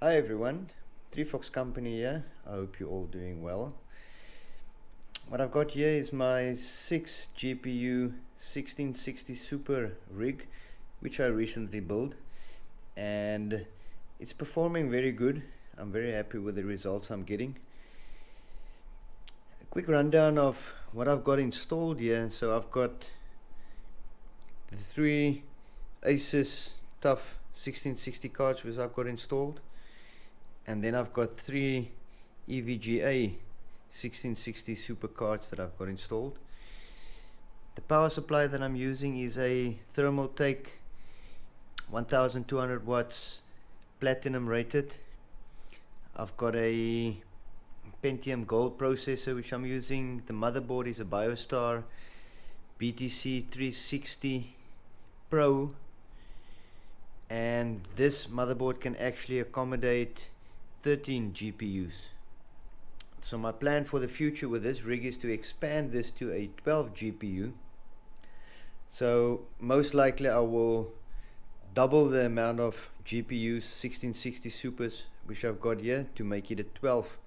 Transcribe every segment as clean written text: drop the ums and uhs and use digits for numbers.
Hi everyone, 3Fox Company here. I hope you're all doing well. What I've got here is my 6 GPU 1660 Super rig, which I recently built, and it's performing very good. I'm very happy with the results I'm getting. A quick rundown of what I've got installed here. So I've got the 3 Asus TUF 1660 cards which I've got installed, and then I've got 3 EVGA 1660 Super cards that I've got installed. The power supply that I'm using is a Thermaltake 1200 watts platinum rated. I've got a Pentium Gold processor which I'm using. The motherboard is a BioStar BTC 360 Pro, and this motherboard can actually accommodate 13 GPUs. So my plan for the future with this rig is to expand this to a 12 GPU. So most likely I will double the amount of GPUs 1660 Supers which I've got here to make it a 12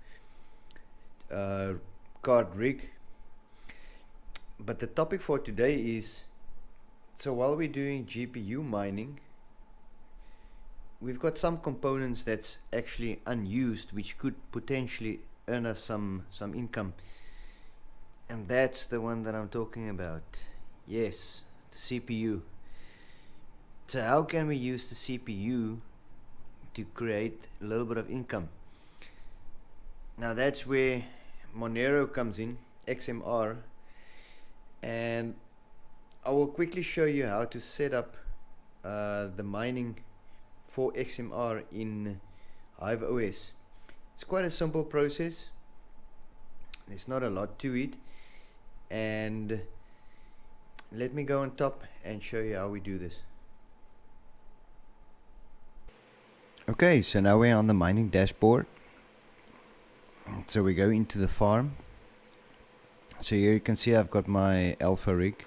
card rig. But the topic for today is, so while we're doing GPU mining, we've got some components that's actually unused which could potentially earn us some income, and that's the one that I'm talking about. Yes, the CPU. So how can we use the CPU to create a little bit of income? Now that's where Monero comes in, XMR, and I will quickly show you how to set up the mining for XMR in HiveOS. It's quite a simple process. There's not a lot to it, and let me go on top and show you how we do this. Okay, so now we're on the mining dashboard. So we go into the farm. So here you can see I've got my alpha rig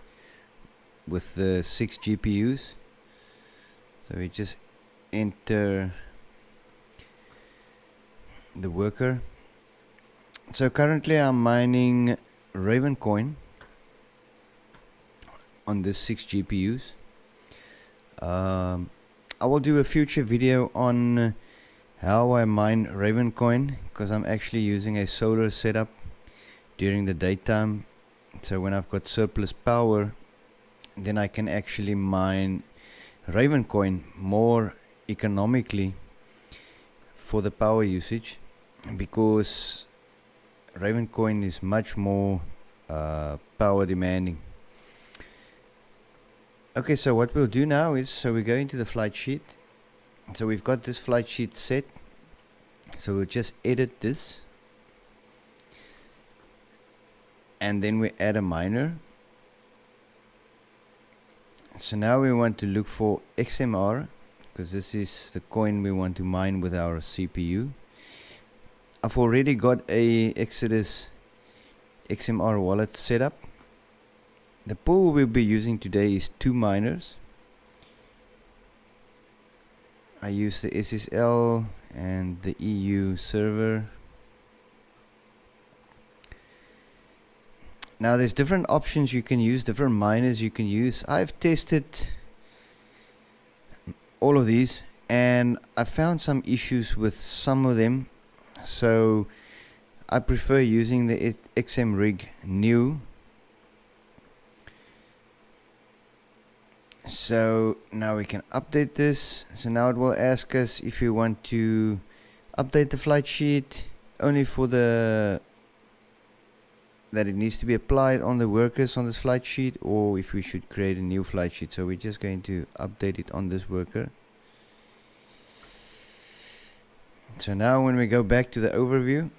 with the 6 GPUs. So we just enter the worker. So currently I'm mining Ravencoin on this 6 GPUs. I will do a future video on how I mine Ravencoin, because I'm actually using a solar setup during the daytime. So when I've got surplus power, then I can actually mine Ravencoin more economically for the power usage, because Ravencoin is much more power demanding. Okay, so what we'll do now is, so we go into the flight sheet. So we've got this flight sheet set, so we'll just edit this, and then we add a miner. So now we want to look for XMR, because this is the coin we want to mine with our CPU. I've already got a Exodus XMR wallet set up. The pool we'll be using today is 2 miners. I use the SSL and the EU server. Now there's different options you can use, different miners you can use. I've tested all of these and I found some issues with some of them, so I prefer using the XMRig new. So now we can update this. So now it will ask us if you want to update the flight sheet only for the that it needs to be applied on the workers on this flight sheet, or if we should create a new flight sheet. So we're just going to update it on this worker. So now when we go back to the overview,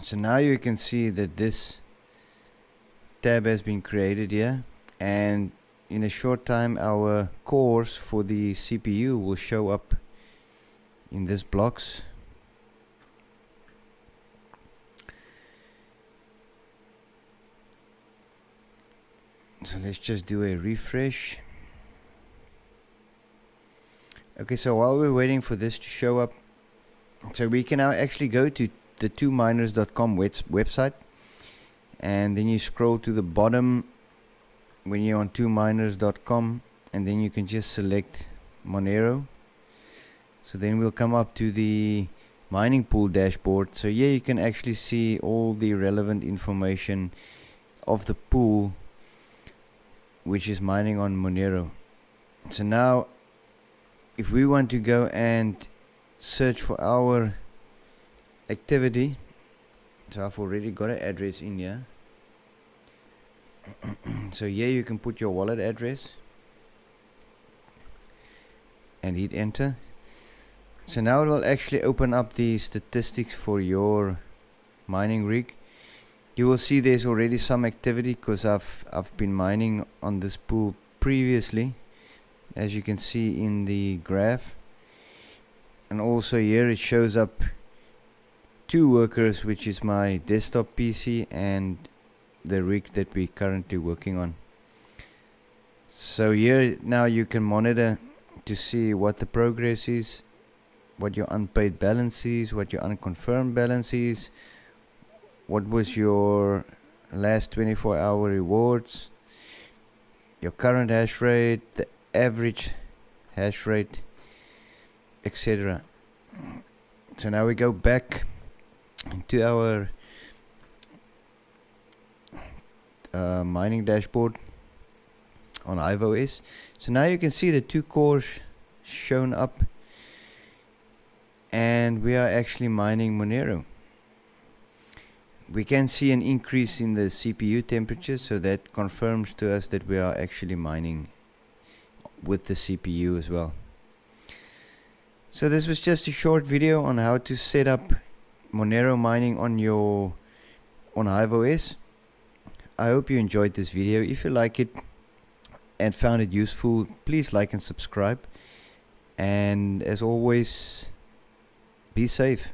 so now you can see that this tab has been created here, and in a short time our cores for the CPU will show up in this blocks. So let's just do a refresh. Okay, so while we're waiting for this to show up, so we can now actually go to the 2miners.com website, and then you scroll to the bottom when you're on 2miners.com, and then you can just select Monero. So then we'll come up to the mining pool dashboard. So here you can actually see all the relevant information of the pool which is mining on Monero. So now if we want to go and search for our activity, so I've already got an address in here. So here you can put your wallet address and hit enter. So now it will actually open up the statistics for your mining rig. You will see there's already some activity because I've been mining on this pool previously, as you can see in the graph. And also here it shows up 2 workers, which is my desktop PC and the rig that we're currently working on. So here now you can monitor to see what the progress is, what your unpaid balance is, what your unconfirmed balance is, what was your last 24-hour rewards, your current hash rate, the average hash rate, etc. So now we go back to our mining dashboard on HiveOS. So now you can see the 2 cores shown up, and we are actually mining Monero. We can see an increase in the CPU temperature, so that confirms to us that we are actually mining with the CPU as well. So this was just a short video on how to set up Monero mining on HiveOS. I hope you enjoyed this video. If you like it and found it useful, please like and subscribe. And as always, be safe.